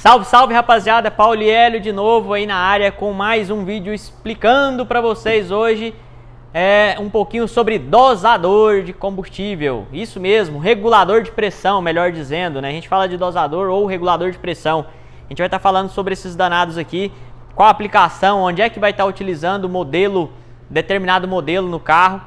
Salve, salve rapaziada, Paulo e Hélio de novo aí na área com mais um vídeo explicando para vocês hoje um pouquinho sobre dosador de combustível. Isso mesmo, regulador de pressão, melhor dizendo, né? A gente fala de dosador ou regulador de pressão. A gente vai estar falando sobre esses danados aqui, qual a aplicação, onde é que vai estar utilizando o modelo, determinado modelo no carro.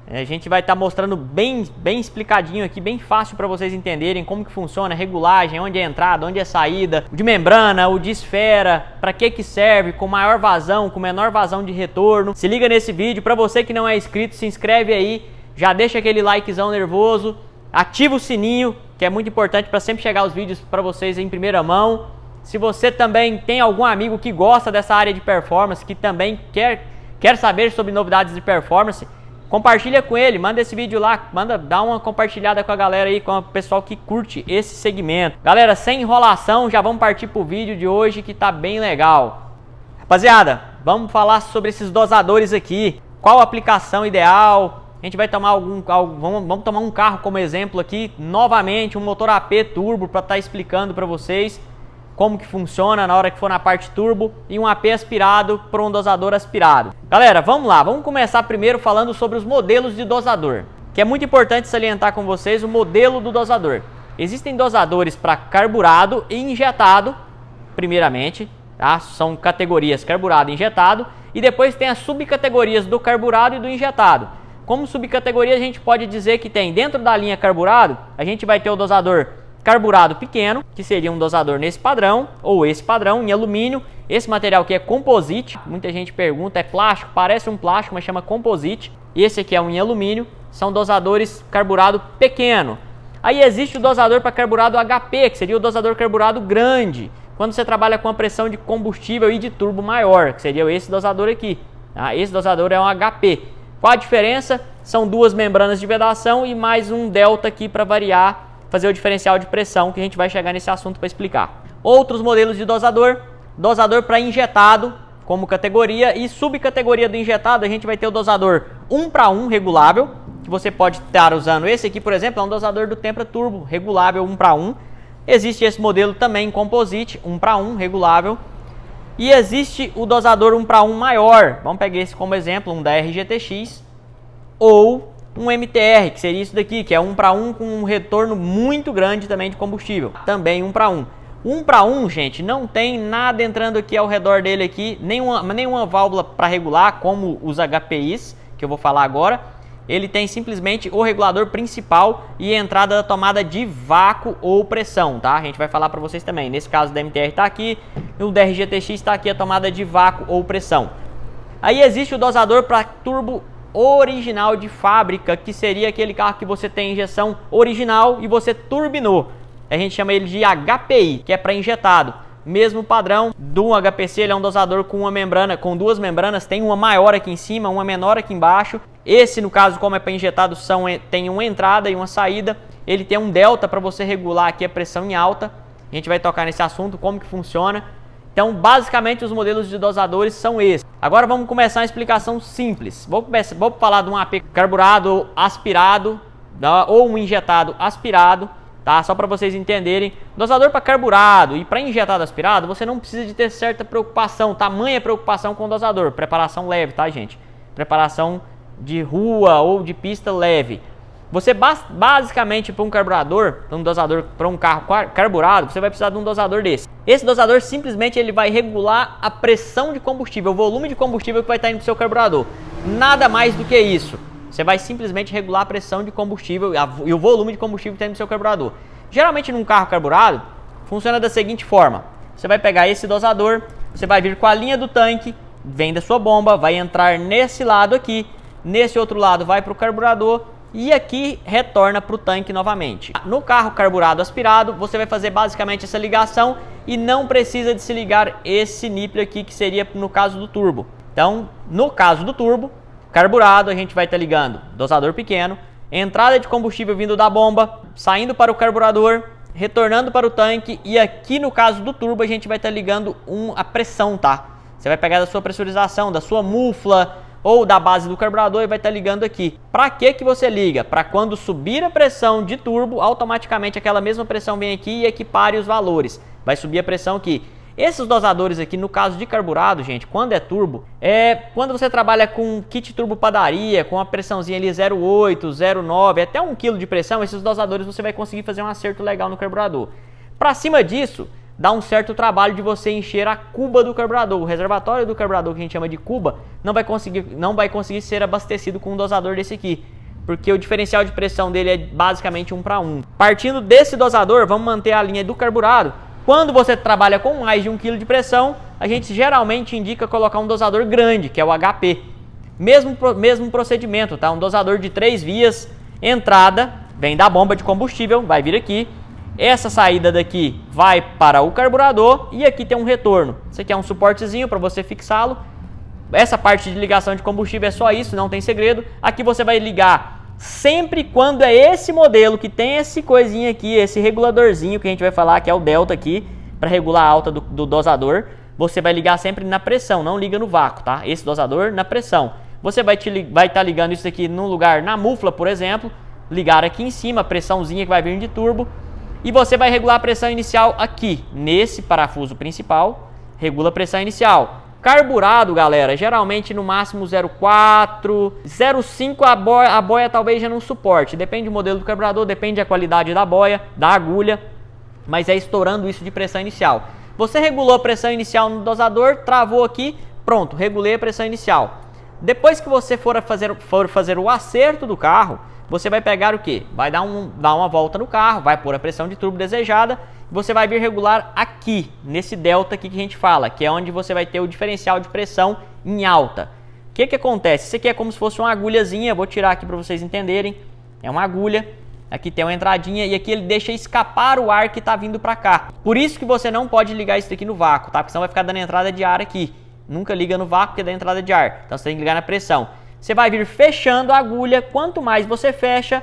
A gente vai estar mostrando bem explicadinho aqui, bem fácil para vocês entenderem como que funciona a regulagem, onde é a entrada, onde é a saída, o de membrana, o de esfera, para que serve, com maior vazão, com menor vazão de retorno. Se liga nesse vídeo. Para você que não é inscrito, se inscreve aí, já deixa aquele likezão nervoso, ativa o sininho, que é muito importante para sempre chegar os vídeos para vocês em primeira mão. Se você também tem algum amigo que gosta dessa área de performance, que também quer saber sobre novidades de performance, compartilha com ele, manda esse vídeo lá, dá uma compartilhada com a galera aí, com o pessoal que curte esse segmento. Galera, sem enrolação, já vamos partir pro vídeo de hoje que tá bem legal. Rapaziada, vamos falar sobre esses dosadores aqui, qual a aplicação ideal. A gente vai tomar vamos tomar um carro como exemplo aqui, novamente um motor AP turbo para estar explicando para vocês como que funciona na hora que for na parte turbo, e um AP aspirado para um dosador aspirado. Galera, vamos lá, vamos começar primeiro falando sobre os modelos de dosador, que é muito importante salientar com vocês o modelo do dosador. Existem dosadores para carburado e injetado, primeiramente, tá? São categorias carburado e injetado, e depois tem as subcategorias do carburado e do injetado. Como subcategoria, a gente pode dizer que tem dentro da linha carburado, a gente vai ter o dosador carburado pequeno, que seria um dosador nesse padrão, ou esse padrão em alumínio. Esse material aqui é composite, muita gente pergunta, é plástico, parece um plástico, mas chama composite. Esse aqui é um em alumínio, são dosadores carburado pequeno. Aí existe o dosador para carburado HP, que seria o dosador carburado grande, quando você trabalha com a pressão de combustível e de turbo maior, que seria esse dosador aqui. Tá? Esse dosador é um HP. Qual a diferença? São duas membranas de vedação e mais um delta aqui para variar, fazer o diferencial de pressão, que a gente vai chegar nesse assunto para explicar. Outros modelos de dosador para injetado como categoria, e subcategoria do injetado a gente vai ter o dosador 1:1 regulável, que você pode estar usando. Esse aqui, por exemplo, é um dosador do Tempra Turbo regulável 1:1. Existe esse modelo também em composite 1:1 regulável, e existe o dosador 1:1 maior. Vamos pegar esse como exemplo, um da RGTX ou um MTR, que seria isso daqui, que é 1:1 com um retorno muito grande também de combustível, também 1:1. 1:1, gente, não tem nada entrando aqui ao redor dele aqui, nenhuma válvula para regular, como os HPIs, que eu vou falar agora. Ele tem simplesmente o regulador principal e a entrada da tomada de vácuo ou pressão, tá? A gente vai falar para vocês também. Nesse caso da MTR está aqui, e o da RGTX está aqui a tomada de vácuo ou pressão. Aí existe o dosador para turbo original de fábrica, que seria aquele carro que você tem injeção original e você turbinou. A gente chama ele de HPI, que é para injetado. Mesmo padrão do HPC, ele é um dosador com uma membrana, com duas membranas, tem uma maior aqui em cima, uma menor aqui embaixo. Esse, no caso, como é para injetado, tem uma entrada e uma saída. Ele tem um delta para você regular aqui a pressão em alta. A gente vai tocar nesse assunto, como que funciona. Então, basicamente, os modelos de dosadores são esses. Agora vamos começar uma explicação simples. Vou falar de um AP carburado aspirado, ou um injetado aspirado, tá? Só para vocês entenderem. Dosador para carburado e para injetado aspirado, você não precisa de ter certa preocupação, tamanha preocupação com o dosador. Preparação leve, tá, gente? Preparação de rua ou de pista leve. Você basicamente, para um carburador, um dosador para um carro carburado, você vai precisar de um dosador desse. Esse dosador simplesmente ele vai regular a pressão de combustível, o volume de combustível que vai estar indo para o seu carburador. Nada mais do que isso. Você vai simplesmente regular a pressão de combustível e o volume de combustível que está indo para o seu carburador. Geralmente num carro carburado, funciona da seguinte forma. Você vai pegar esse dosador, você vai vir com a linha do tanque, vem da sua bomba, vai entrar nesse lado aqui, nesse outro lado vai para o carburador, e aqui retorna para o tanque novamente. No carro carburado aspirado, você vai fazer basicamente essa ligação e não precisa de se ligar esse nível aqui, que seria no caso do turbo. Então, no caso do turbo carburado, a gente vai estar ligando dosador pequeno, entrada de combustível vindo da bomba, saindo para o carburador, retornando para o tanque, e aqui no caso do turbo a gente vai estar ligando a pressão, tá? Você vai pegar da sua pressurização, da sua mufla, ou da base do carburador e vai estar ligando aqui. Para que você liga? Para quando subir a pressão de turbo, automaticamente aquela mesma pressão vem aqui e equipare os valores. vai subir a pressão aqui. Esses dosadores aqui, no caso de carburado, gente, quando é turbo, quando você trabalha com kit turbo padaria, com a pressãozinha ali 0,8, 0,9, até 1 kg de pressão, esses dosadores você vai conseguir fazer um acerto legal no carburador. Para cima disso, dá um certo trabalho de você encher a cuba do carburador. O reservatório do carburador, que a gente chama de cuba, não vai conseguir ser abastecido com um dosador desse aqui, porque o diferencial de pressão dele é basicamente 1 para 1. Partindo desse dosador, vamos manter a linha do carburado. Quando você trabalha com mais de 1 kg de pressão, a gente geralmente indica colocar um dosador grande, que é o HP. Mesmo procedimento, tá? Um dosador de 3 vias, entrada, vem da bomba de combustível, vai vir aqui. Essa saída daqui vai para o carburador e aqui tem um retorno. Isso aqui é um suportezinho para você fixá-lo. Essa parte de ligação de combustível é só isso, não tem segredo. Aqui você vai ligar sempre quando é esse modelo que tem esse coisinha aqui, esse reguladorzinho que a gente vai falar, que é o delta aqui, para regular a alta do dosador. Você vai ligar sempre na pressão, não liga no vácuo, tá? Esse dosador na pressão. Você vai estar ligando isso aqui num lugar, na mufla, por exemplo, ligar aqui em cima, a pressãozinha que vai vir de turbo. E você vai regular a pressão inicial aqui, nesse parafuso principal, regula a pressão inicial. Carburado, galera, geralmente no máximo 0,4, 0,5 a boia talvez já não suporte. Depende do modelo do carburador, depende da qualidade da boia, da agulha, mas é estourando isso de pressão inicial. Você regulou a pressão inicial no dosador, travou aqui, pronto, regulei a pressão inicial. Depois que você for fazer o acerto do carro, você vai pegar o quê? Vai dar uma volta no carro, vai pôr a pressão de turbo desejada, você vai vir regular aqui, nesse delta aqui que a gente fala, que é onde você vai ter o diferencial de pressão em alta. O que acontece? Isso aqui é como se fosse uma agulhazinha, vou tirar aqui para vocês entenderem. É uma agulha, aqui tem uma entradinha e aqui ele deixa escapar o ar que está vindo para cá. Por isso que você não pode ligar isso aqui no vácuo, tá? Porque senão vai ficar dando entrada de ar aqui. Nunca liga no vácuo porque dá entrada de ar, então você tem que ligar na pressão. Você vai vir fechando a agulha, quanto mais você fecha,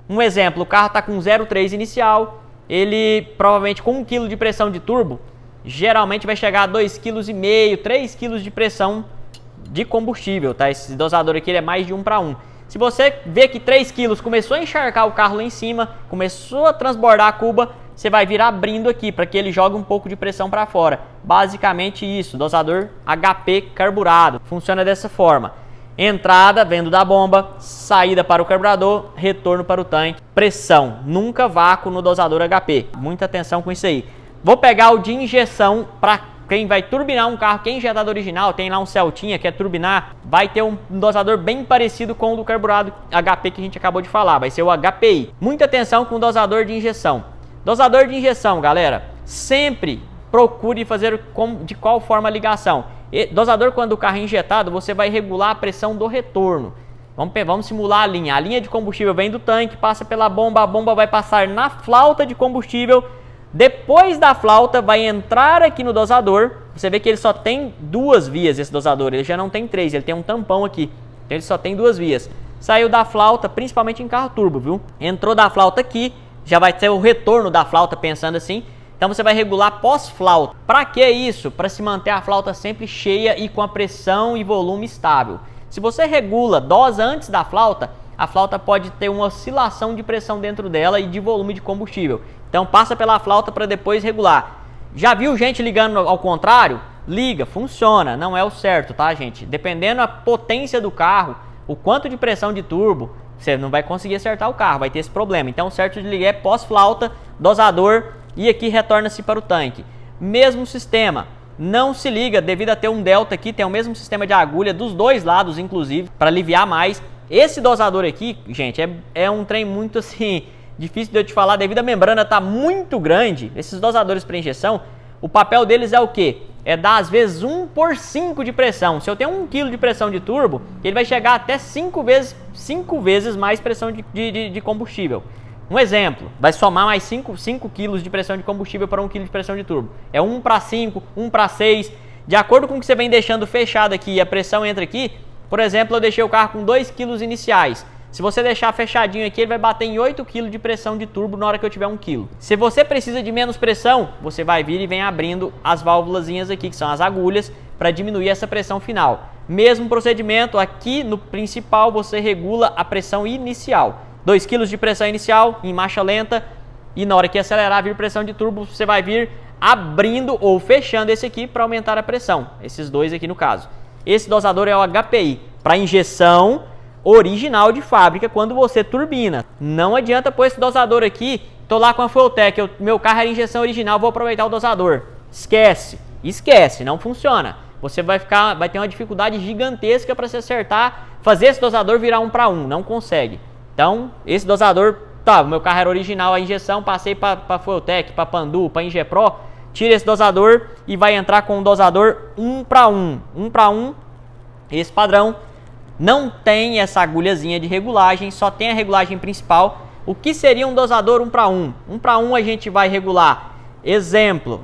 um exemplo, o carro está com 0,3 inicial, ele provavelmente com 1 kg de pressão de turbo, geralmente vai chegar a 2,5 kg, 3 kg de pressão de combustível, tá? Esse dosador aqui ele é mais de 1 para 1. Se você vê que 3 kg começou a encharcar o carro lá em cima, começou a transbordar a cuba, você vai vir abrindo aqui para que ele jogue um pouco de pressão para fora. Basicamente isso, dosador HP carburado, funciona dessa forma. Entrada, vendo da bomba, saída para o carburador, retorno para o tanque, pressão, nunca vácuo no dosador HP. Muita atenção com isso aí. Vou pegar o de injeção para quem vai turbinar um carro, quem injetado original, tem lá um Celtinha que é turbinar, vai ter um dosador bem parecido com o do carburado HP que a gente acabou de falar, vai ser o HPI. Muita atenção com o dosador de injeção. Dosador de injeção, galera, sempre procure fazer de qual forma a ligação. Dosador, quando o carro é injetado, você vai regular a pressão do retorno. Vamos simular a linha. A linha de combustível vem do tanque, passa pela bomba, a bomba vai passar na flauta de combustível. Depois da flauta, vai entrar aqui no dosador. Você vê que ele só tem 2 vias, esse dosador. Ele já não tem 3, ele tem um tampão aqui. Então ele só tem 2 vias. Saiu da flauta, principalmente em carro turbo, viu? Entrou da flauta aqui, já vai ter o retorno da flauta, pensando assim. Então você vai regular pós-flauta. Para que isso? Para se manter a flauta sempre cheia e com a pressão e volume estável. Se você regula dose antes da flauta, a flauta pode ter uma oscilação de pressão dentro dela e de volume de combustível. Então passa pela flauta para depois regular. Já viu gente ligando ao contrário? Liga, funciona, não é o certo, tá, gente? Dependendo da potência do carro, o quanto de pressão de turbo, você não vai conseguir acertar o carro, vai ter esse problema. Então o certo de ligar é pós-flauta, dosador, e aqui retorna-se para o tanque. Mesmo sistema, não se liga devido a ter um delta aqui, tem o mesmo sistema de agulha dos dois lados, inclusive, para aliviar mais. Esse dosador aqui, gente, é um trem muito assim, difícil de eu te falar, devido à membrana tá muito grande. Esses dosadores para injeção, o papel deles é o quê? É dar às vezes 1/5 de pressão. Se eu tenho 1 kg de pressão de turbo, ele vai chegar até 5 vezes mais pressão de combustível. Um exemplo, vai somar mais 5 kg de pressão de combustível para 1 kg de pressão de turbo. É 1 para 5, 1 para 6. De acordo com o que você vem deixando fechado aqui e a pressão entra aqui, por exemplo, eu deixei o carro com 2 kg iniciais. Se você deixar fechadinho aqui, ele vai bater em 8 kg de pressão de turbo na hora que eu tiver 1 kg. Se você precisa de menos pressão, você vai vir e vem abrindo as válvulazinhas aqui, que são as agulhas, para diminuir essa pressão final. Mesmo procedimento, aqui no principal você regula a pressão inicial. 2 kg de pressão inicial em marcha lenta e na hora que acelerar vir pressão de turbo, você vai vir abrindo ou fechando esse aqui para aumentar a pressão. Esses dois aqui no caso. Esse dosador é o HPI, para injeção original de fábrica quando você turbina. Não adianta pôr esse dosador aqui, tô lá com a Fueltech, meu carro era injeção original, vou aproveitar o dosador. Esquece, não funciona. Você vai ter uma dificuldade gigantesca para se acertar, fazer esse dosador virar 1 para 1, não consegue. Então, esse dosador, tá, o meu carro era original a injeção, passei para Fueltech, para Pandu, para Ingepro, tira esse dosador e vai entrar com um dosador 1 para 1. 1 para 1, esse padrão. Não tem essa agulhazinha de regulagem, só tem a regulagem principal. O que seria um dosador 1 para 1? 1 para 1 a gente vai regular, exemplo,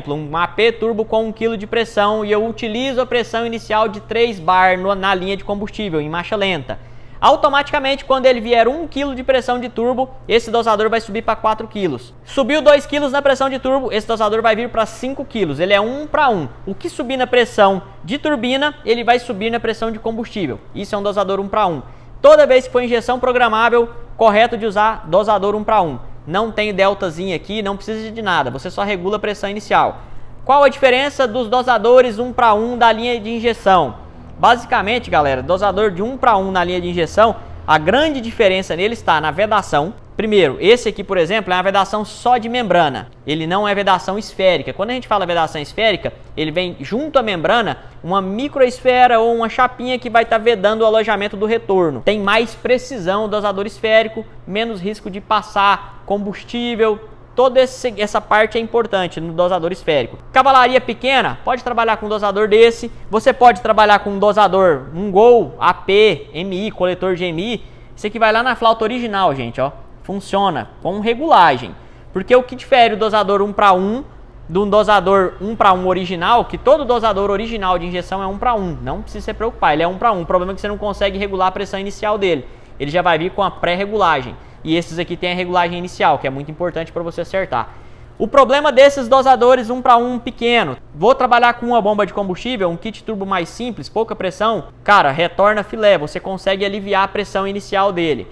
um AP turbo com 1 kg de pressão e eu utilizo a pressão inicial de 3 bar na linha de combustível, em marcha lenta. Automaticamente, quando ele vier 1 kg de pressão de turbo, esse dosador vai subir para 4 kg. Subiu 2 kg na pressão de turbo, esse dosador vai vir para 5 kg. Ele é 1 para 1. O que subir na pressão de turbina, ele vai subir na pressão de combustível. Isso é um dosador 1 para 1. Toda vez que for injeção programável, correto de usar dosador 1 para 1. Não tem deltazinho aqui, não precisa de nada. Você só regula a pressão inicial. Qual a diferença dos dosadores 1 para 1 da linha de injeção? Basicamente, galera, dosador de 1 para 1 na linha de injeção, a grande diferença nele está na vedação. Primeiro, esse aqui, por exemplo, é uma vedação só de membrana. Ele não é vedação esférica. Quando a gente fala vedação esférica, ele vem junto à membrana uma microesfera ou uma chapinha que vai estar vedando o alojamento do retorno. Tem mais precisão o dosador esférico, menos risco de passar combustível. Toda essa parte é importante no dosador esférico. Cavalaria pequena, pode trabalhar com um dosador desse. Você pode trabalhar com um dosador, um Gol, AP, MI, coletor de MI. Esse aqui vai lá na flauta original, gente, ó. Funciona com regulagem. Porque o que difere o dosador 1 para 1 de um dosador 1 para 1 original, que todo dosador original de injeção é 1 para 1. Não precisa se preocupar, ele é 1 para 1. O problema é que você não consegue regular a pressão inicial dele. Ele já vai vir com a pré-regulagem. E esses aqui tem a regulagem inicial, que é muito importante para você acertar. O problema desses dosadores 1 para 1 pequeno, vou trabalhar com uma bomba de combustível, um kit turbo mais simples, pouca pressão, cara, retorna filé, você consegue aliviar a pressão inicial dele.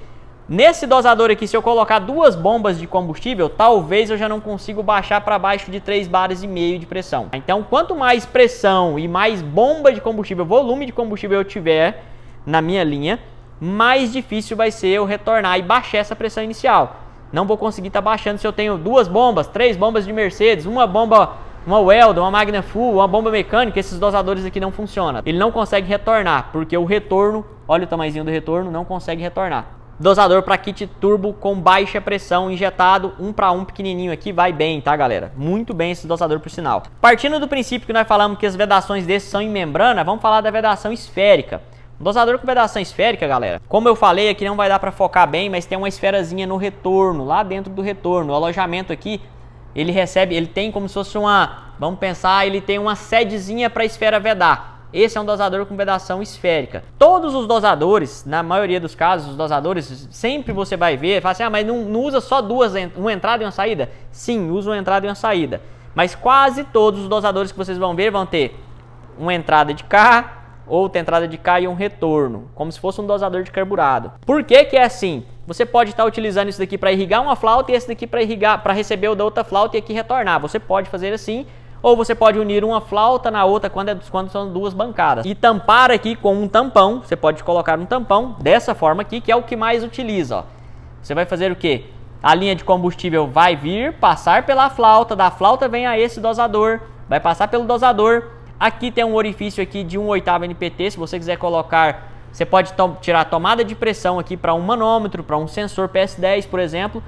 Nesse dosador aqui, se eu colocar 2 bombas de combustível, talvez eu já não consiga baixar para baixo de 3,5 bares de pressão. Então, quanto mais pressão e mais bomba de combustível, volume de combustível eu tiver na minha linha, mais difícil vai ser eu retornar e baixar essa pressão inicial. Não vou conseguir estar baixando se eu tenho 2 bombas, 3 bombas de Mercedes, uma bomba, uma Weldon, uma Magna Full, uma bomba mecânica. Esses dosadores aqui não funcionam. Ele não consegue retornar, porque o retorno, olha o tamanhozinho do retorno, não consegue retornar. Dosador para kit turbo com baixa pressão injetado, 1 para 1 pequenininho aqui, vai bem, tá, galera? Muito bem esse dosador, por sinal. Partindo do princípio que nós falamos que as vedações desses são em membrana, vamos falar da vedação esférica. Dosador com vedação esférica, galera, como eu falei aqui, não vai dar para focar bem, mas tem uma esferazinha no retorno, lá dentro do retorno. O alojamento aqui, ele tem como se fosse uma, vamos pensar, ele tem uma sedezinha para a esfera vedar. Esse é um dosador com vedação esférica. Todos os dosadores, na maioria dos casos, os dosadores, sempre você vai ver, fala assim, mas não usa só duas, uma entrada e uma saída? Sim, usa uma entrada e uma saída. Mas quase todos os dosadores que vocês vão ver vão ter uma entrada de cá, outra entrada de cá e um retorno, como se fosse um dosador de carburado. Por que que é assim? Você pode estar utilizando isso daqui para irrigar uma flauta e esse daqui para irrigar, para receber o da outra flauta e aqui retornar. Você pode fazer assim, ou você pode unir uma flauta na outra quando são 2 bancadas. E tampar aqui com um tampão, você pode colocar um tampão dessa forma aqui, que é o que mais utiliza, ó. Você vai fazer o quê? A linha de combustível vai vir, passar pela flauta, da flauta vem a esse dosador, vai passar pelo dosador. Aqui tem um orifício aqui de 1/8 NPT, se você quiser colocar, você pode tirar a tomada de pressão aqui para um manômetro, para um sensor PS10, por exemplo.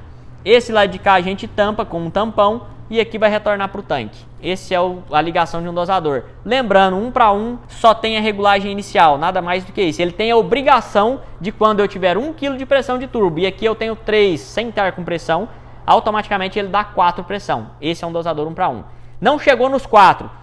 Esse lado de cá a gente tampa com um tampão e aqui vai retornar para o tanque. Esse é a ligação de um dosador. Lembrando, 1 para 1 só tem a regulagem inicial, nada mais do que isso. Ele tem a obrigação de quando eu tiver 1 kg de pressão de turbo e aqui eu tenho 3 sem estar com pressão, automaticamente ele dá 4 pressão. Esse é um dosador 1 para 1. Não chegou nos 4.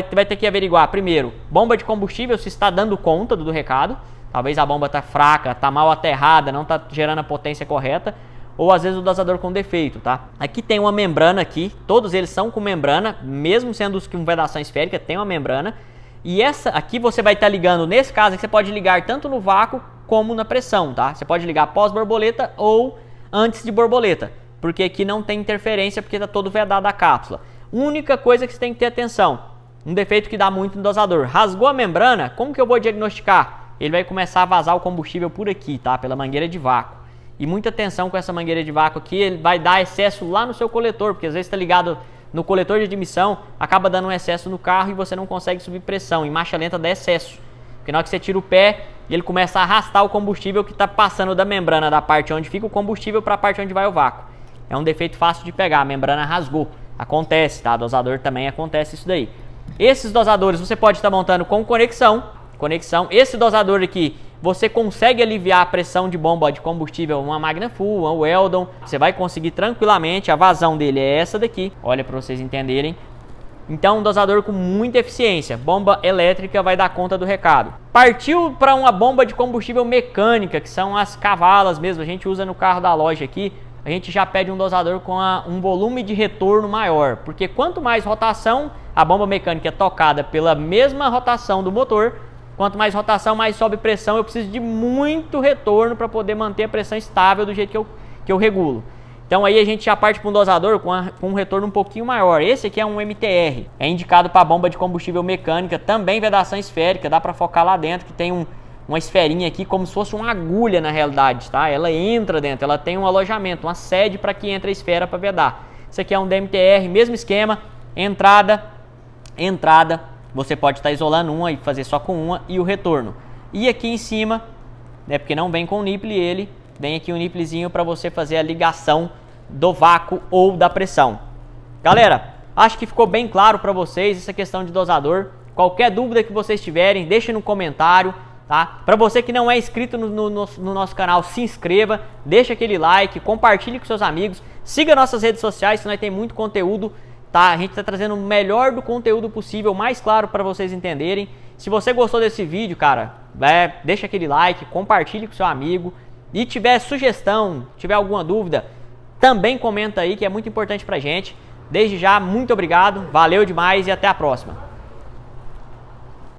Vai ter que averiguar primeiro, bomba de combustível se está dando conta do recado. Talvez a bomba está fraca, está mal aterrada, não está gerando a potência correta. Ou às vezes o dosador com defeito, tá? Aqui tem uma membrana aqui, todos eles são com membrana, mesmo sendo os com vedação esférica, tem uma membrana. E essa aqui você vai estar ligando, nesse caso aqui você pode ligar tanto no vácuo como na pressão, tá? Você pode ligar pós borboleta ou antes de borboleta. porque aqui não tem interferência, porque está todo vedado a cápsula. Única coisa que você tem que ter atenção, um defeito que dá muito no dosador, rasgou a membrana, como que eu vou diagnosticar? Ele vai começar a vazar o combustível por aqui, tá? Pela mangueira de vácuo. E muita atenção com essa mangueira de vácuo aqui, ele vai dar excesso lá no seu coletor, porque às vezes está ligado no coletor de admissão, acaba dando um excesso no carro e você não consegue subir pressão. Em marcha lenta dá excesso, porque na hora que você tira o pé, ele começa a arrastar o combustível que está passando da membrana, da parte onde fica o combustível, para a parte onde vai o vácuo. É um defeito fácil de pegar, a membrana rasgou. Acontece, tá? Dosador também acontece isso daí. Esses dosadores você pode estar montando com conexão. Esse dosador aqui, você consegue aliviar a pressão de bomba de combustível, uma Magna Full, uma Weldon. Você vai conseguir tranquilamente, a vazão dele é essa daqui. Olha para vocês entenderem. Então, um dosador com muita eficiência. Bomba elétrica vai dar conta do recado. Partiu para uma bomba de combustível mecânica, que são as cavalas mesmo. A gente usa no carro da loja aqui. A gente já pede um dosador com um volume de retorno maior. Porque quanto mais rotação, a bomba mecânica é tocada pela mesma rotação do motor. Quanto mais rotação, mais sobe pressão. Eu preciso de muito retorno para poder manter a pressão estável do jeito que eu regulo. Então aí a gente já parte para um dosador com um retorno um pouquinho maior. Esse aqui é um MTR, é indicado para bomba de combustível mecânica, também vedação esférica, dá para focar lá dentro, que tem uma esferinha aqui, como se fosse uma agulha na realidade, tá? Ela entra dentro, ela tem um alojamento, uma sede para que entre a esfera para vedar. Isso aqui é um DMTR, mesmo esquema, entrada, você pode estar isolando uma e fazer só com uma, e o retorno. E aqui em cima, né, porque não vem com o nipple ele, vem aqui um nipplezinho para você fazer a ligação do vácuo ou da pressão. Galera, acho que ficou bem claro para vocês essa questão de dosador. Qualquer dúvida que vocês tiverem, deixe no comentário, tá? Para você que não é inscrito no nosso canal, se inscreva, deixa aquele like, compartilhe com seus amigos, siga nossas redes sociais, que nós tem muito conteúdo, tá? A gente está trazendo o melhor do conteúdo possível, mais claro para vocês entenderem. Se você gostou desse vídeo, cara, deixa aquele like, compartilhe com seu amigo. E tiver sugestão, tiver alguma dúvida, também comenta aí, que é muito importante pra gente. Desde já, muito obrigado, valeu demais e até a próxima.